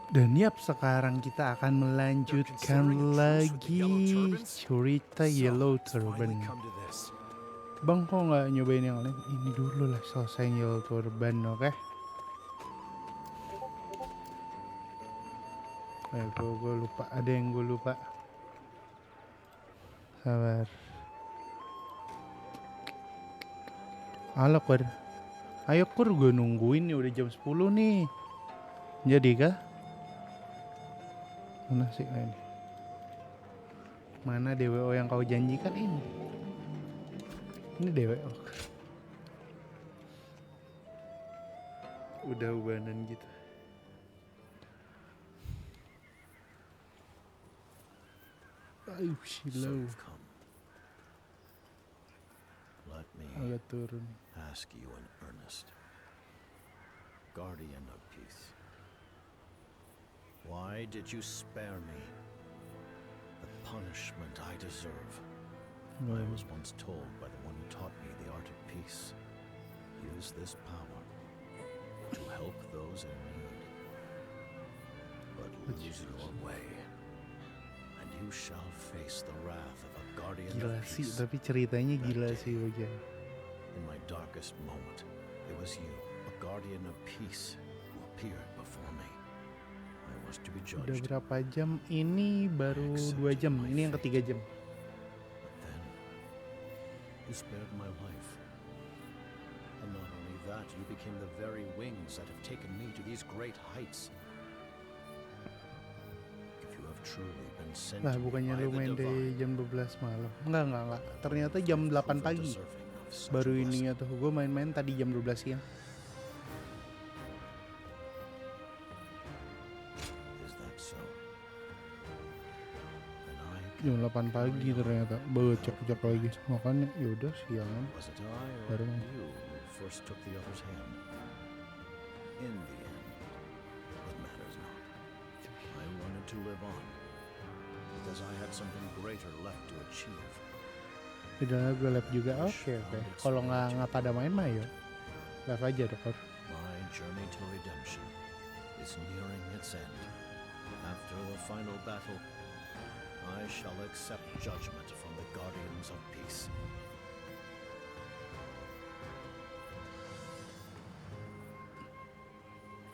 Dan yap, sekarang kita akan melanjutkan lagi cerita Yellow Turban. Bang, kok nggak nyobain yang lain? Ini dulu lah, selesai Yellow Turban, oke? Gue lupa, ada yang gue lupa. Sabar. Halo Kur. Ayo Kur, gue nungguin nih, udah jam 10 nih. Jadi kah? Mana sih ini? Mana DWO yang kau janjikan ini? Ini DWO. Udah ubanan gitu. Ayo silau. Let me Agak turun. ask you in earnest, Guardian of Peace. Why did you spare me the punishment I deserve? I was once told by the one who taught me the art of peace, use this power to help those in need. But lose your way, and you shall face the wrath of a guardian Gila of sih, peace. tapi ceritanya gila sih bagian. In my darkest moment, it was you, a guardian of peace, who appeared before me. I was to be Udah judged. berapa jam? Ini baru 2 jam. Ini yang ketiga jam. But then, you spared my life. And not only that, you became the very wings that have taken me to these great heights. If you have truly been sent Lah, to me bukannya by lu the main divine, dari jam 12 malam? Enggak. Ternyata jam 8 proven pagi. deserving of such Baru a blessing. ininya tuh. Gue main-main tadi jam 12 siang. Is that so? Then I Jam 8 pagi ternyata. Baru cek lagi. Makanya yaudah siangan. Was it I or Baru main. you who first took the other's hand? In the end, it matters not. I wanted to live on, because I had something greater left to achieve. Udah gue lab juga. Oke. Kalau nggak pada main mah ya lab aja deh Kor. My journey to redemption is nearing its end. After the final battle, I shall accept judgment from the Guardians of Peace.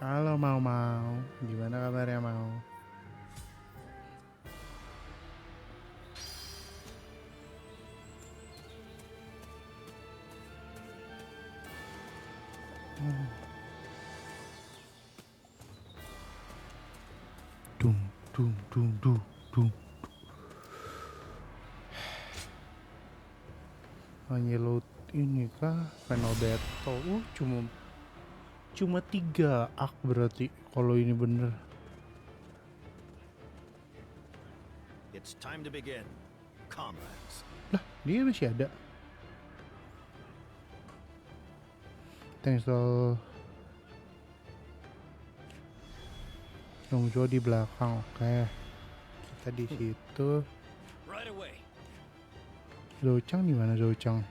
Halo mau. Gimana kabarnya mau? Dung. Yellow ini kah? Final battle. Cuma 3 arc berarti kalau ini bener. It's time to begin, comrades. Lah, dia masih ada. Thanks all. Dong Jo di belakang, oke. Kita di situ. Right away. Zouchang di mana Zouchang?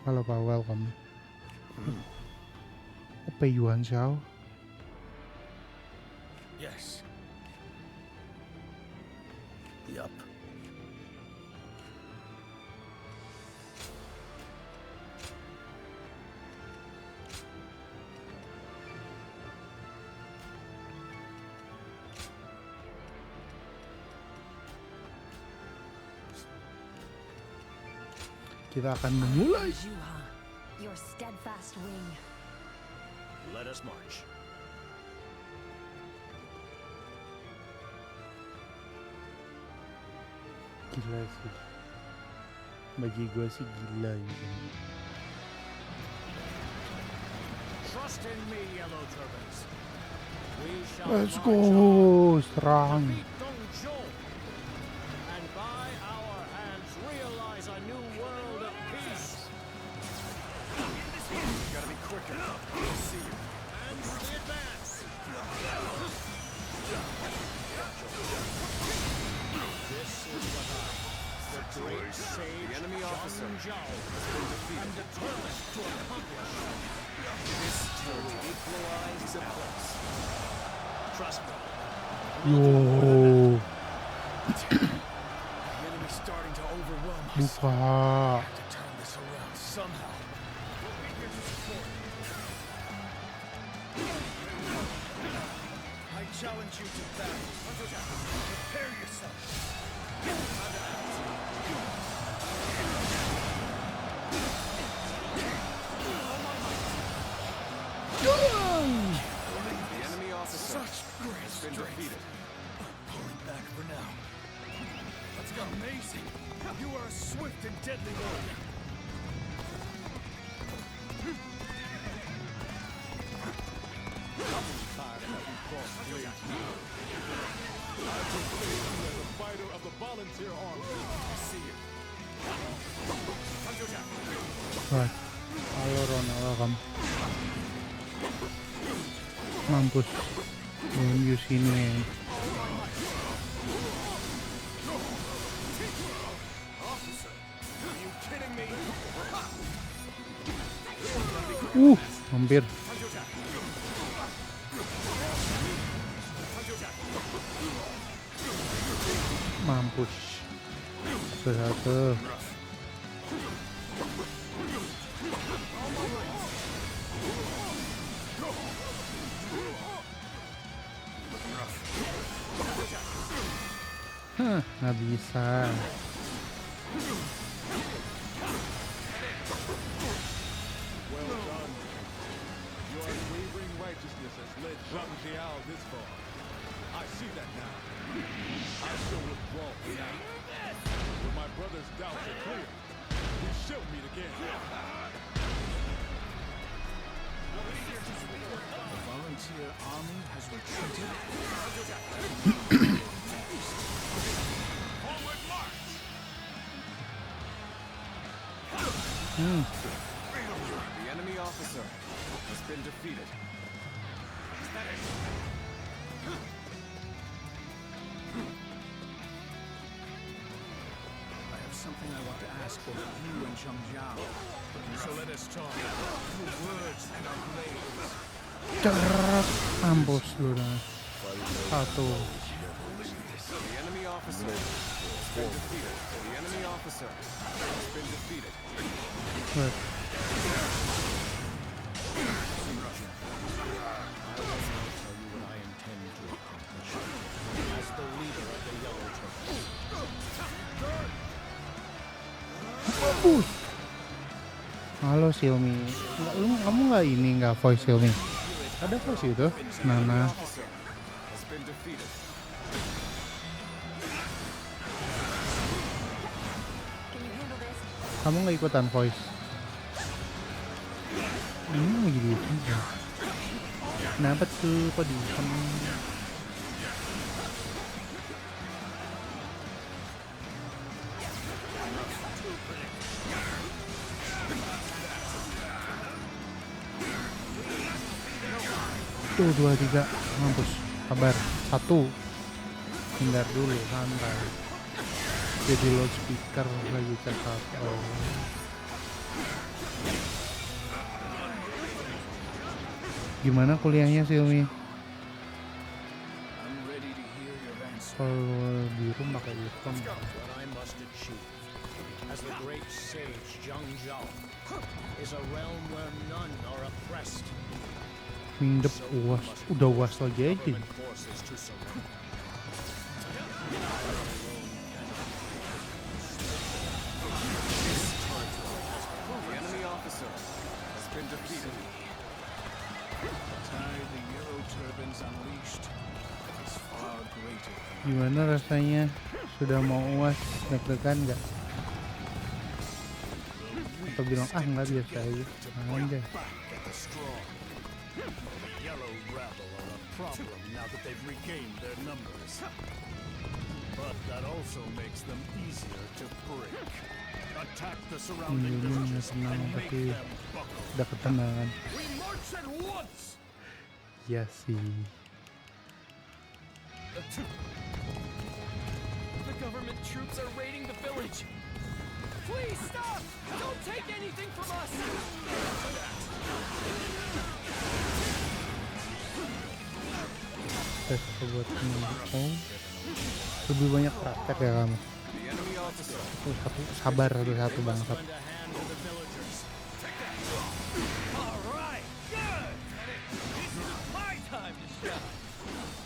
Halo Pak, welcome. Apa Yuan Xiao? Yes. Yup. Kita akan memulai. Juha, your steadfast wing. Let us march. Gila sih. Bagi gue sih gila gitu. Trust in me, Yellow Turbans. We shall Let's march on, go, serang. defeat Dong Zhuo, and by our hands realize a new world of peace. Gotta be quicker. See you. And the advance. This is what I, the great sage The enemy officer Zhang Zhao, has been defeated. and Trust me. Yo, The enemy's starting to overwhelm us. buka. To turn this around somehow. We'll be here to support. I challenge you to battle. Prepare yourself. The enemy officer has been defeated. Pulling back for now. Let's go. Amazing. You are a swift and deadly warrior. Fighter of the volunteer army. See you. Right. Halo Ron, welcome. Mampus. Belum use ini. Officer, are you kidding me? Hampir. Mampus. Satu. Hah, nggak bisa. Well done. Your unwavering righteousness has led Zhang Jiao this far. I see that now. I shall withdraw now. When my brother's doubts are clear, we shall meet again. The volunteer army has retreated. Forward march! The enemy officer has been defeated. I have something I want to ask both you and Zhang Jiao. So let us talk through words and our blades. Cerak. Mampus lu dah. Satu. The enemy officer has been defeated. The enemy officer has been defeated. Right. I will now tell you what I intend to accomplish as the leader of the Yellow Turtles. Mampus. Halo Xiaomi. Kamu nggak ini nggak voice Xiaomi? Ada voice itu? Nana. Officer has been defeated. Can you handle this? Kamu nggak ikutan voice? Ini lagi di Kenapa tuh? Kok di Tuh 2, 3. Mampus. Kabar. 1. Hindar dulu, santai. Jadi loudspeaker lagi cakap. Gimana kuliahnya Xiaomi? I'm ready to hear your answer. Kalau biru pakai earphone. What I must achieve as the great sage Zhang Jiao is a realm where none are oppressed. Mindep uas, udah uas lagi aja. Government forces to surrender. The enemy officer has been defeated. The tide the Yellow Turbans unleashed is far greater. Gimana rasanya? Sudah mau uas, deg-degan nggak? Atau bilang nggak biasa aja. Anjay. Back at the strong. The Yellow Rabble are a problem now that they've regained their numbers. But that also makes them easier to break. Attack the surrounding Ini villages senang and make tapi them buckle. udah ketenangan. We march at once! Ya sih. The government troops are raiding the village. Please stop! Don't take anything from us! tes buat oh lebih banyak praktek ya kamu. Satu sabar satu bangsat. Alright, good! My time to shine.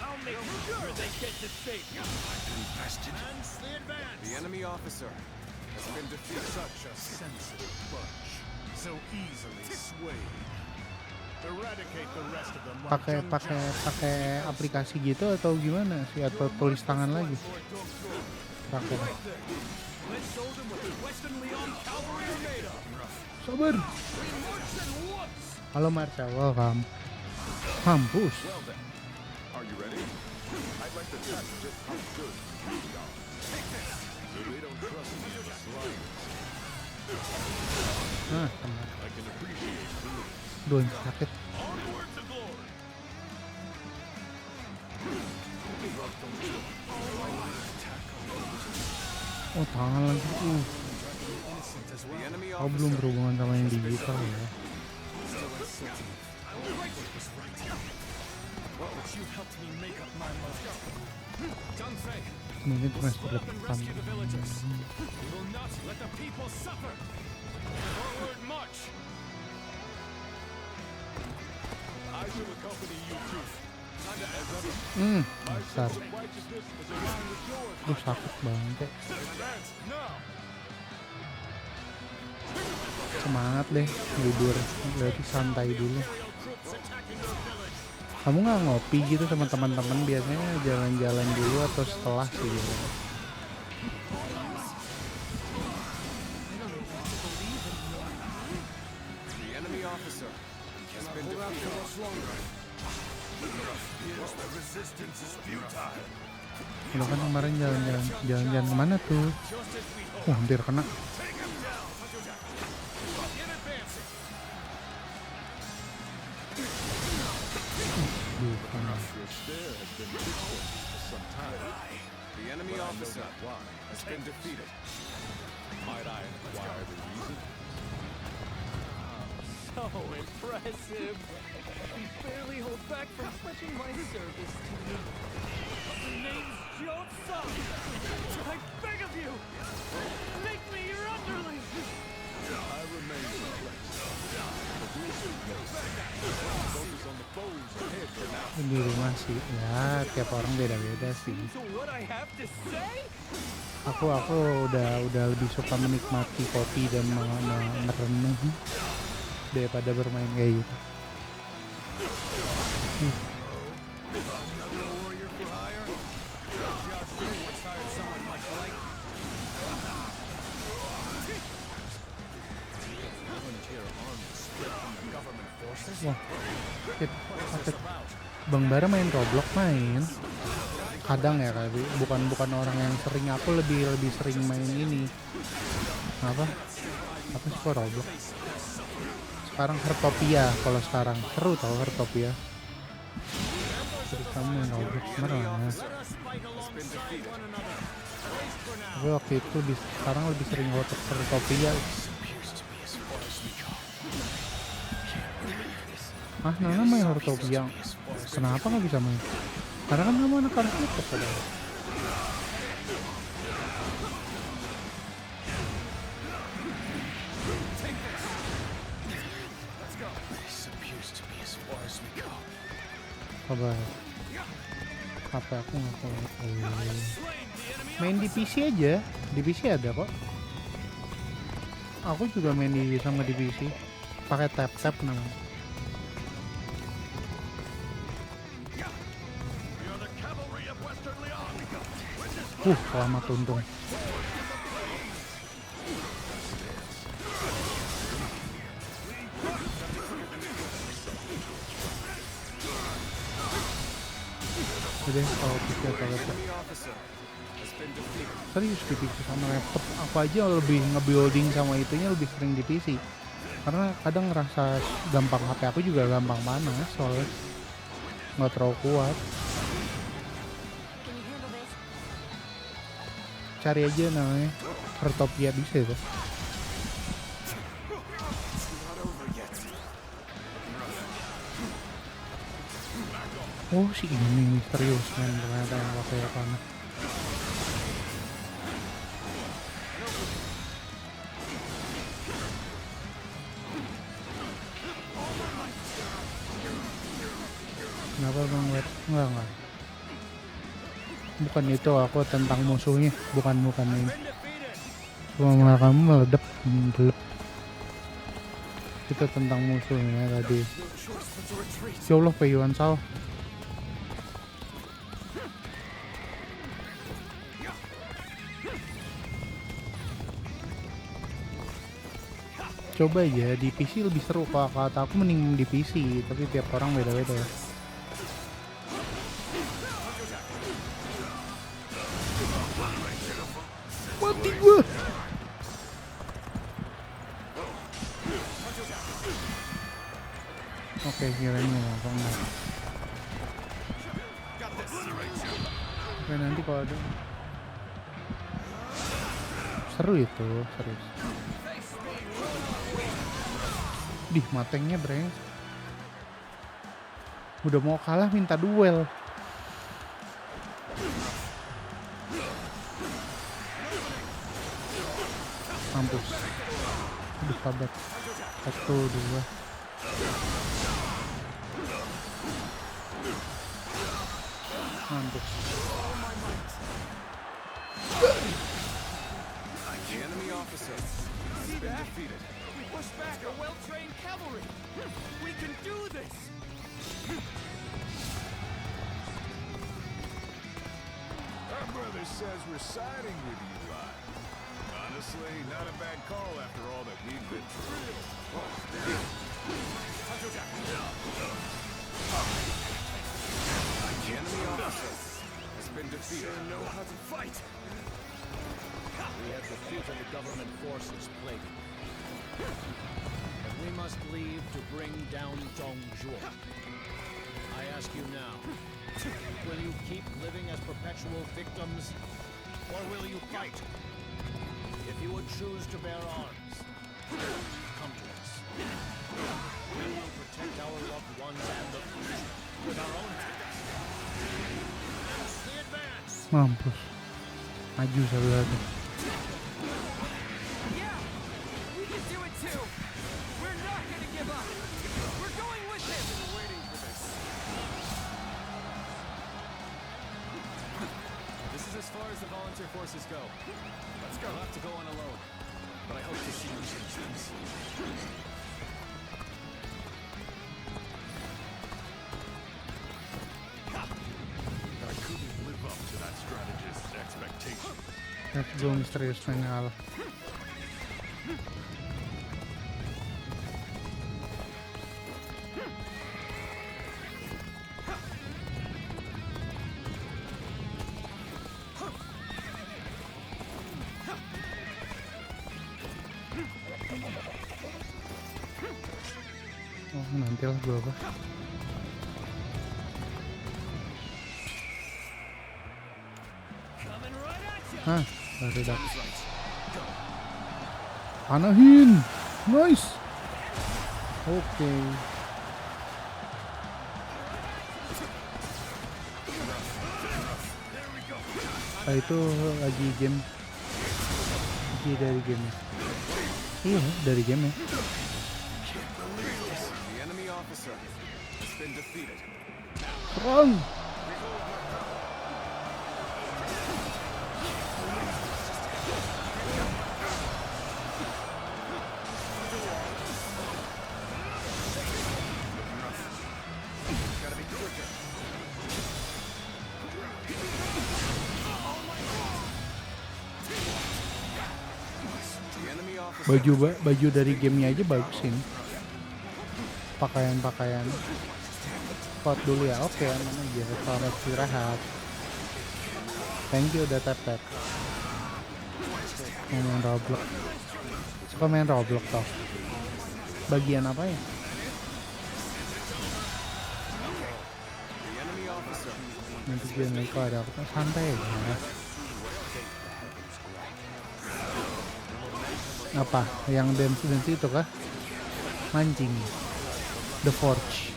I'll make sure they get to safety. The enemy officer has been defeated. Such a sensitive bunch, so easily swayed. Eradicate the rest of them. Pakai aplikasi gitu atau gimana sih, atau tulis tangan lagi pakai. Let's show them what the Western Leon cavalry are made of. Sabar. We march at once. Halo Marcia, welcome. Kampus. Well then, are you ready? I'd like to test just how good you are. So they don't trust me in the slightest. Nah, sama. I can appreciate the Duh, sakit. onward to glory. Oh, tangan lagi. The enemy Kau belum berhubungan sama yang digital ya. But you helped me make up my mind. Dong Fei, Mungkin semester split up and depan. rescue the villagers. We will not let the people suffer. Forward march. I shall accompany you too. As ever, Besar. righteousness is aligned with yours. Duh, sakit banget. Advance now. Semangat deh, libur. Berarti santai dulu. Kamu nggak ngopi gitu sama teman-teman, biasanya jalan-jalan dulu atau setelah sih gitu? The enemy officer has been defeated. The resistance is futile. Lo kan kemarin jalan-jalan kemana tuh? Hampir kena. Kena. Your stare has been distant for some time. The enemy officer has been defeated. Might I inquire the reason? So impressive. You barely hold back from pledging my service to me. The name's Jiao Tsang. I beg of you, make me your underling. I remain perplexed. But we'll soon know. Focus on the foes ahead for now. Di rumah sih, ya tiap orang beda-beda sih. So what I have to say? Aku udah lebih suka menikmati kopi dan merenung daripada bermain kayak gitu. Wah, sakit. Bang Bara main Roblox main. Kadang ya kali, bukan orang yang sering. Aku lebih sering main ini. Apa sih kok Roblox? Sekarang Hertopia, kalau sekarang seru tau Hertopia. Jadi kamu main Roblox mana? Tapi waktu itu sekarang lebih sering Hertopia. Ah, Nana main Hertopia. Kenapa nggak bisa main? Karena kan kamu anak komputer padahal. Sabar. Apa aku nggak tahu. Main di PC aja. Di PC ada kok. Aku juga main di PC. Pakai tap namanya. Selamat untung. Jadi kalau PC atau laptop. Serius di PC sama laptop. Aku aja lebih nge-building sama itunya lebih sering di PC. Karena kadang ngerasa gampang, HP aku juga gampang panas soalnya nggak terlalu kuat. Can you handle this? Cari aja namanya Hertopia, bisa itu. Oh si ini misterius men, ternyata yang pakai panah. Kenapa bang Wet? Enggak. Bukan itu, aku tentang musuhnya. Bukan ini. Cuma malah kamu meledak, gelap. Itu tentang musuhnya tadi. Ya Allah, Peyuan Sao. Coba aja di PC lebih seru. Kalau kata aku mending di PC, tapi tiap orang beda-beda ya. Mati gua. Oke, kirain apa enggak. Oke, nanti kalau ada seru itu, serius. Dih, matengnya breng. Udah mau kalah minta duel. Mampus. Aduh, sabar. 1, 2. Mampus. The enemy officer has been defeated. We push back a well-trained cavalry. We can do this. Our brother says we're siding with you, Lai. Honestly, not a bad call after all that we've been through. The enemy officer has been defeated. Sure know how to fight. We have defeated the government forces plaguing. But we must leave to bring down Dongzhuo. I ask you now, will you keep living as perpetual victims, or will you fight? If you would choose to bear arms, come to us. We will protect our loved ones and the future with our own hands. The advance! Mampus. Maju satu-satu. Yeah, we can do it too. We're not gonna give up. We're going with him. Waiting for this. This is as far as the volunteer forces go. Let's go. I'll have to go on alone, but I hope to see you soon. I couldn't live up to that strategist's expectation. Let's go misterius main kalah. Oh, nantilah gua apa. Coming right at you. Hah, baru dapet. Panahin. Nice. Oke. Ah, itu lagi game. Lagi dari game. Iya, dari game ya. The enemy officer has been defeated. Serang. Gotta be quicker. The enemy officer Baju dari gamenya aja bagus ini. Pakaian. Spot dulu ya. Oke, aman aja. Selamat istirahat. Thank you udah tap. Main Roblox. Suka main Roblox toh. Bagian apa ya? The enemy officer Nanti gue naik ada apa? Santai aja. Apa? Yang dance itu kah? Mancing. The Forge.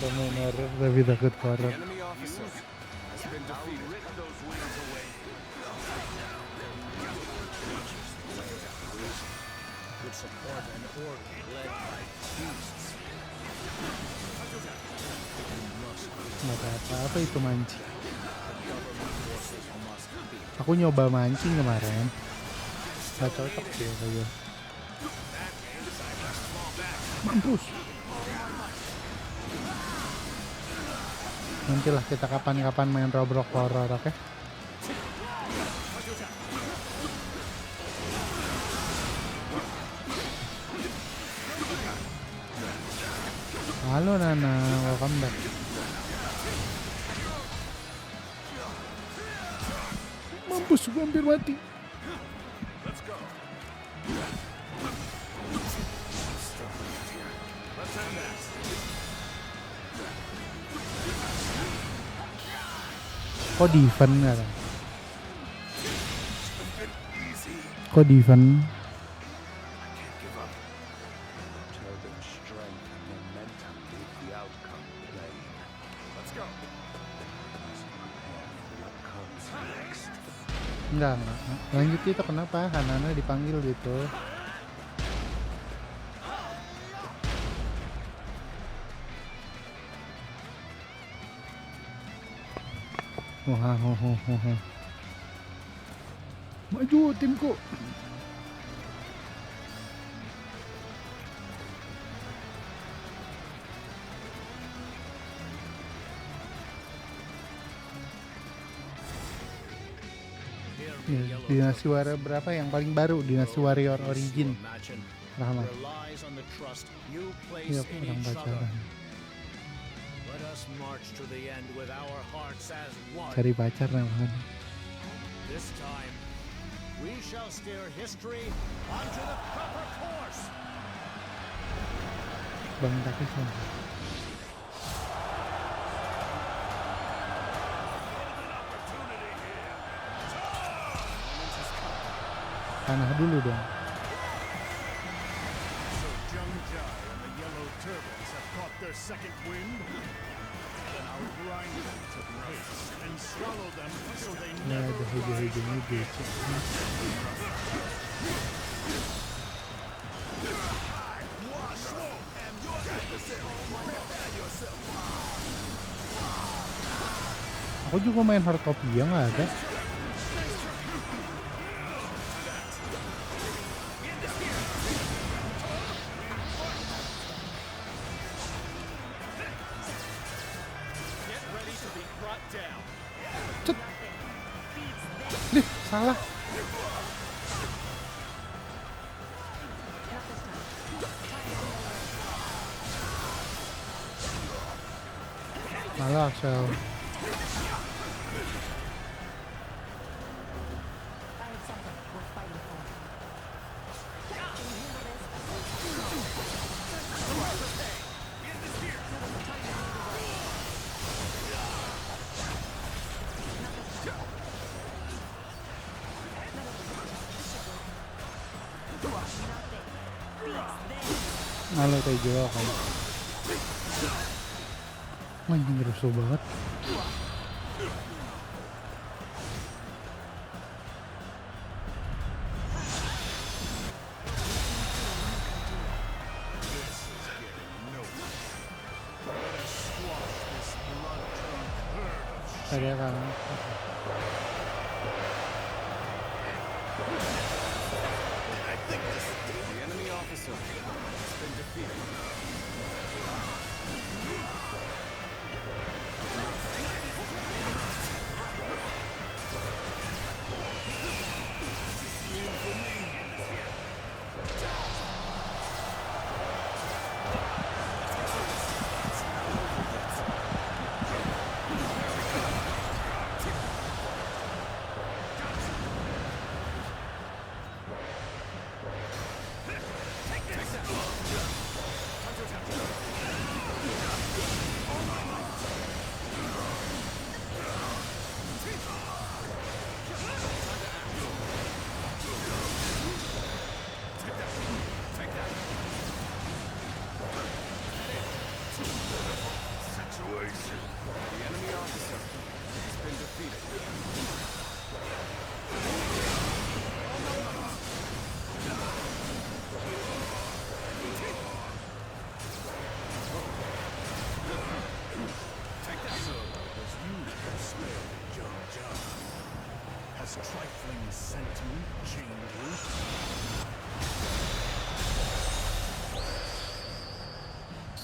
Suka main horror tapi takut horror. Enemy officer has been defeated. Rip those wings away. Could support an order led by beasts. Nggak apa-apa itu mancing. Government forces must be. Aku nyoba mancing kemarin. Nggak cocok sih kayak. Mampus. Nantilah kita kapan-kapan main Roblox horror, oke? Halo Nana, welcome back. Mampus, gue hampir mati. Kok defend nggak? Kok defend? Turbine strength and momentum leave the outcome plain. Let's go. Must prepare for what comes next. Enggak. Lanjut itu kenapa Hanana dipanggil gitu? Wah, maju timku. Dinasti Warrior berapa yang paling baru? Dinasti Warrior Origin. Imagine Rahmat. relies on the trust you place Iya, in orang each other. pacaran. Let us march to the end with our hearts as one. Cari pacar namanya. This time, we shall steer history onto the proper course. Bang Taki sama. Panah dulu dong. So Zheng Jai and the Yellow Turbans have caught their second wind? Then I'll grind them to paste and swallow them so they Ini never ada hijau-hijaunya becek. Aku juga main Heartopia nggak ada. get ready to be brought down. Lih, salah. Malah Axel. Halo Tejo kan. Wah ini rusuh banget. Tadi kan. The enemy officer has been defeated.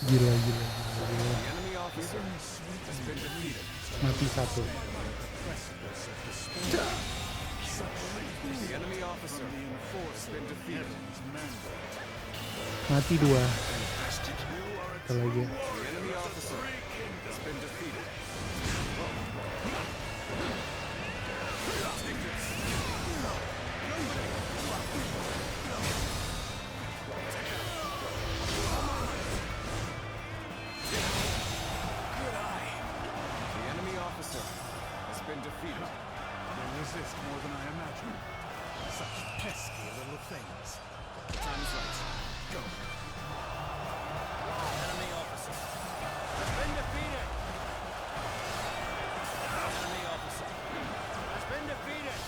Gila, gila, gila, gila. The enemy officer has been defeated. Mati satu. The enemy officer has been defeated. Mati dua. Satu lagi. The enemy officer has been defeated. The enemy officer has been defeated. They resist more than I imagined. Such pesky little things. Time's right. Go. Enemy officer has been defeated. Enemy officer has been defeated.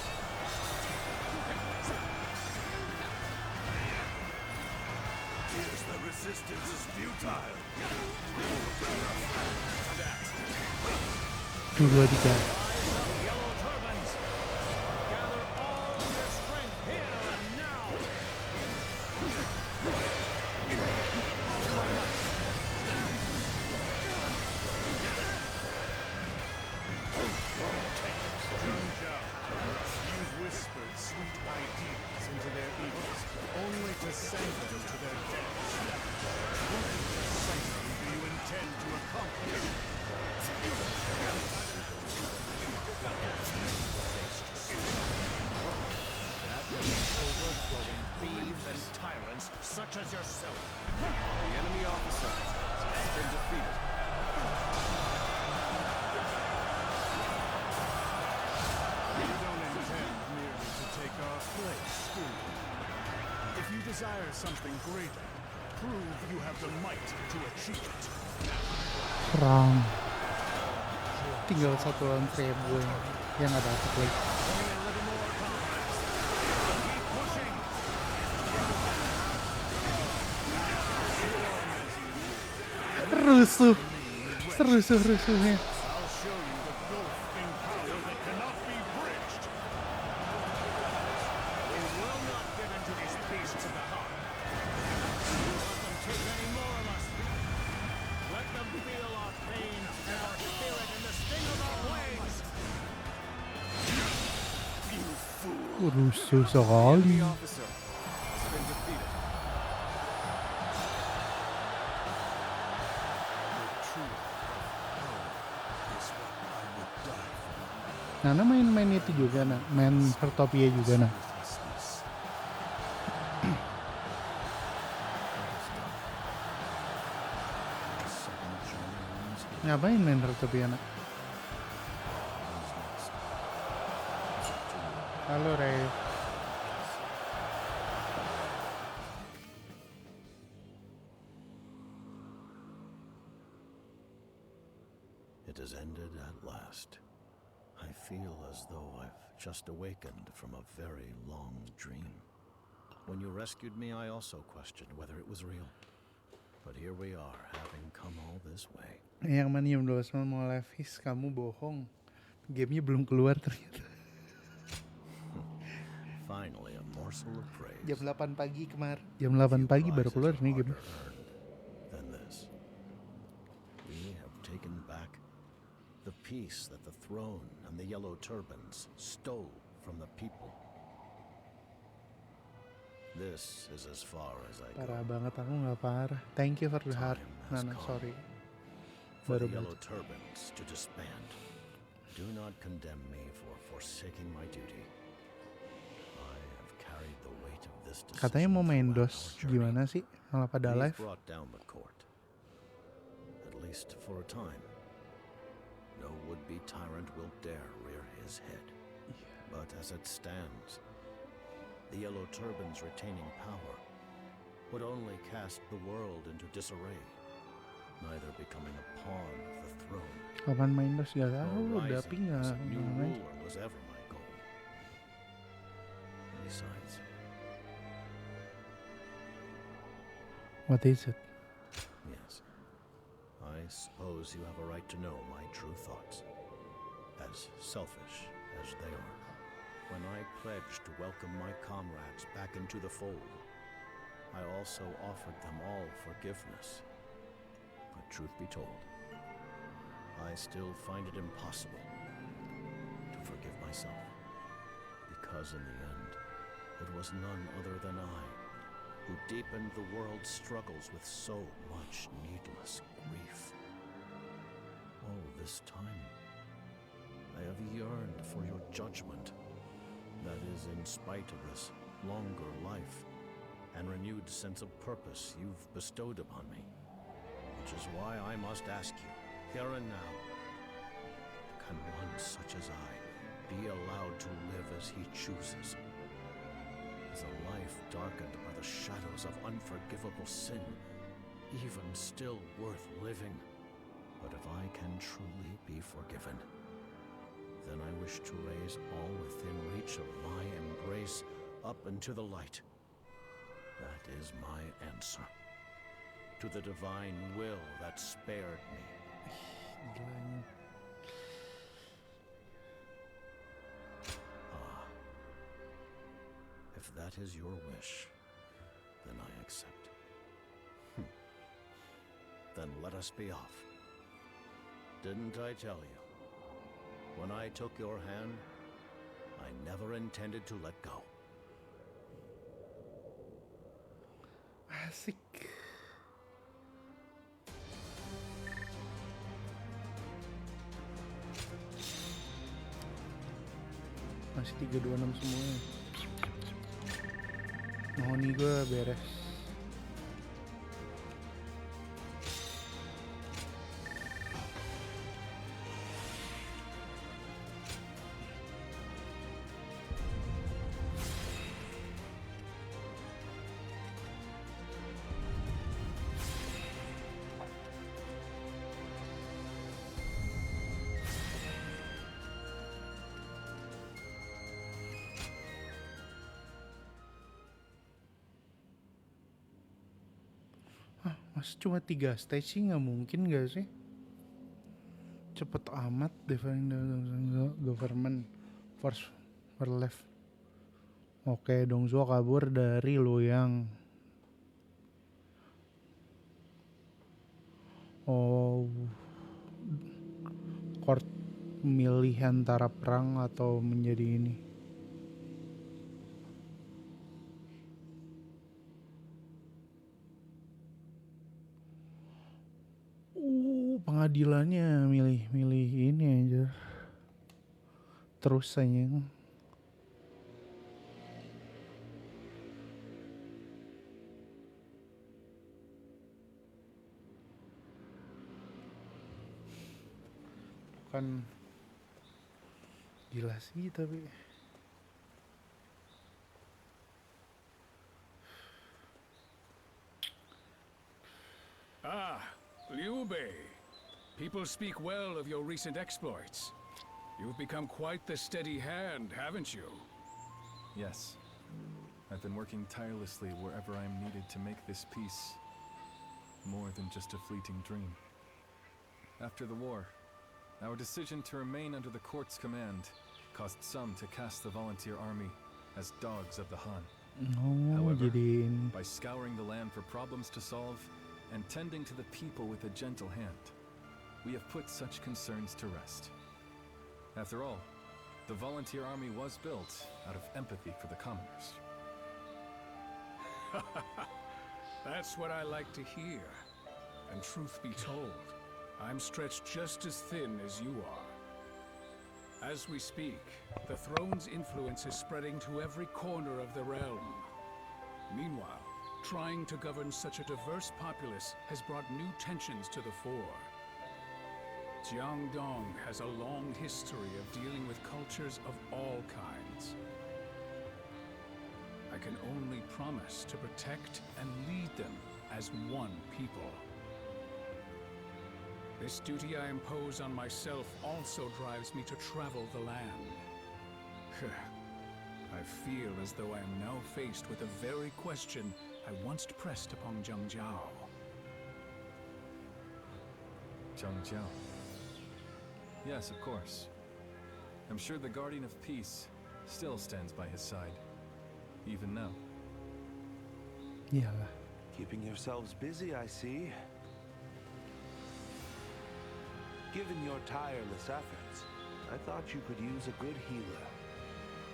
Here's the resistance is futile. Dua, tiga. Yellow turbans, gather all your strength here and now. You've whispered sweet ideas into their ears, only to send them to their deaths. What precisely do you intend to accomplish? Overthrowing thieves and tyrants such as yourself. The enemy officer has been defeated. You don't intend merely to take our place, do you? If you desire something greater, prove you have the might to achieve it. Serang. Tinggal satu lawan seribu yang nggak dapet lagi. Rusuh. Rusuhnya. I'll show you the gulf in power that cannot be bridged. We will not give in to these beasts of the heart. Let them take any more of us. Let them feel our pain and our spirit and the sting of our wings. Rusuh sekali. The officer has been defeated. Nana main itu juga, nah. Main Hertopia juga, nah. Ngapain main Hertopia, nah? Halo, Ray. It has ended at last. I feel as though I've just awakened from a very long dream. When you rescued me, I also questioned whether it was real. But here we are, having come all this way. Yang Manium Dosman mau Levis, kamu bohong. Gamenya belum keluar ternyata. Finally, a morsel of praise. Jam 8 pagi kemarin. Jam 8 pagi baru keluar nih game. Than this. We have taken back the peace that the throne and the yellow turbans stole from the people. This is as far as I Parah go. banget, aku nggak parah. Thank you for the heart. Nana, sorry. For Baru the yellow baca. turbans to disband. Do not condemn me for forsaking my duty. I have carried the weight of this decision. Katanya mau main throughout DOS, our journey. gimana sih? Malah pada We've live. brought down the court. At least for a time. No would-be tyrant will dare rear his head. But as it stands, the yellow turbans retaining power would only cast the world into disarray, neither becoming a pawn of the throne. Kapan main DOS gak tahu, nor udah rising nggak as a new main. ruler was ever my goal. Besides, What is it? yes, I suppose you have a right to know my true thoughts, as selfish as they are. When I pledged to welcome my comrades back into the fold, I also offered them all forgiveness. But truth be told, I still find it impossible to forgive myself. Because in the end, it was none other than I who deepened the world's struggles with so much needless grief. All this time, I have yearned for your judgment. That is, in spite of this longer life and renewed sense of purpose you've bestowed upon me. Which is why I must ask you, here and now, can one such as I be allowed to live as he chooses? Is a life darkened by the shadows of unforgivable sin even still worth living? But if I can truly be forgiven, then I wish to raise all within reach of my embrace up into the light. That is my answer to the divine will that spared me. Gila ini. If that is your wish, then I accept. Then let us be off. Didn't I tell you? When I took your hand, I never intended to let go. Asik. Masih 326 semuanya. Mahoni gue beres. Masa cuma 3 stage sih, nggak mungkin gak sih? Cepet amat defending the government force for left. Oke, Dongzuo kabur dari Luoyang. Oh, court milih antara perang atau menjadi ini. Pengadilannya milih ini aja. Terus sayang. Bukan gila sih tapi Liu Bei. People speak well of your recent exploits. You've become quite the steady hand, haven't you? Yes. I've been working tirelessly wherever I am needed to make this peace more than just a fleeting dream. After the war, our decision to remain under the court's command caused some to cast the volunteer army as dogs of the Han. However, jadi ini. by scouring the land for problems to solve and tending to the people with a gentle hand, we have put such concerns to rest. After all, the volunteer army was built out of empathy for the commoners. That's what I like to hear. And truth be told, I'm stretched just as thin as you are. As we speak, the throne's influence is spreading to every corner of the realm. Meanwhile, trying to govern such a diverse populace has brought new tensions to the fore. Jiangdong has a long history of dealing with cultures of all kinds. I can only promise to protect and lead them as one people. This duty I impose on myself also drives me to travel the land. I feel as though I am now faced with the very question I once pressed upon Zhang Jiao. Zhang Jiao. Yes, of course. I'm sure the Guardian of Peace still stands by his side, even now. Iyalah. Keeping yourselves busy, I see. Given your tireless efforts, I thought you could use a good healer.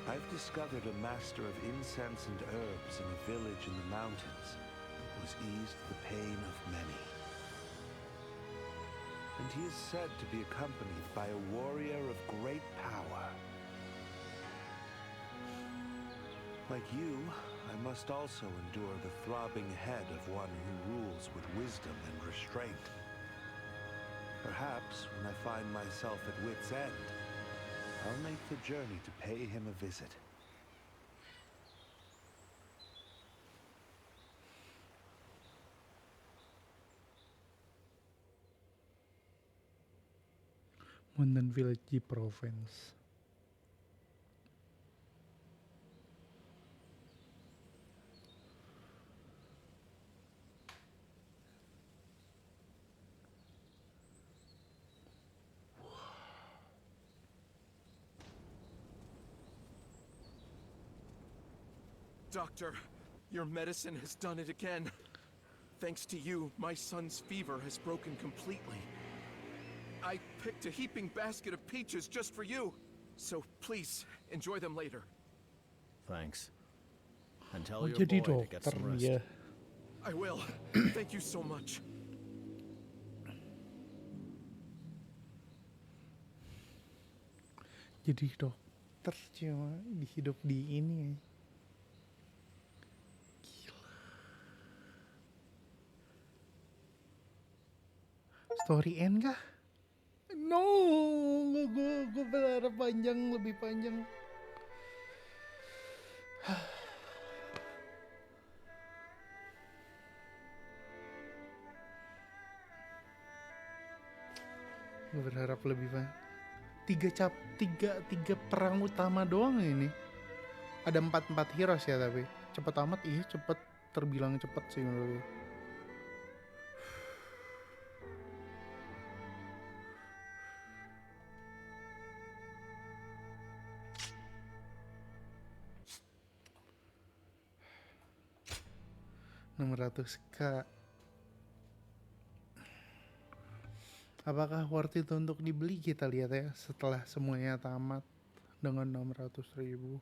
I've discovered a master of incense and herbs in a village in the mountains who has eased the pain of many. And he is said to be accompanied by a warrior of great power. Like you, I must also endure the throbbing head of one who rules with wisdom and restraint. Perhaps when I find myself at wit's end, I'll make the journey to pay him a visit. Mountain Village Province. Doctor, your medicine has done it again. Thanks to you, my son's fever has broken completely. I picked a heaping basket of peaches just for you. So please, enjoy them later. Thanks. And tell Oh, your jadi boy to get dokter some rest. ya. I will. Thank you so much. Jadi dokter cuma hidup di ini ya. Gila. Story end kah? No, gue berharap panjang, lebih panjang. Gue berharap lebih panjang. Tiga perang utama doang ini. Ada 4 heroes ya, tapi cepet amat. Iya cepet, terbilang cepet sih menurut gue. $600k. Apakah worth it untuk dibeli? Kita lihat ya setelah semuanya tamat dengan 600.000.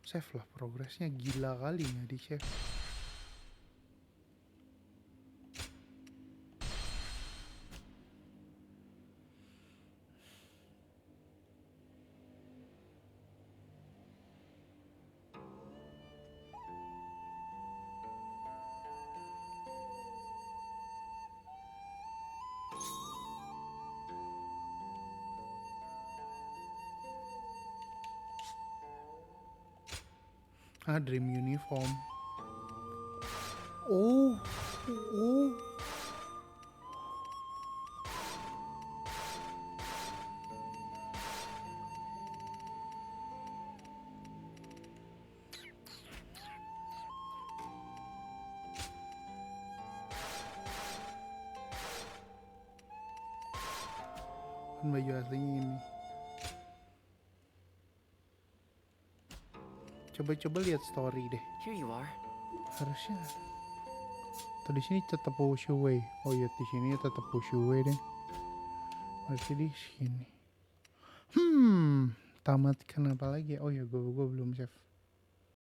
Save lah, progresnya gila kali ya di save. Dream uniform. Oh. Kan baju aslinya ini. Coba lihat story deh. Here you are. Harusnya di sini tetap Wushuwei. Oh iya, di sini tetap Wushuwei deh. Berarti di sini. Tamatkan apa lagi? Oh ya, gue belum save.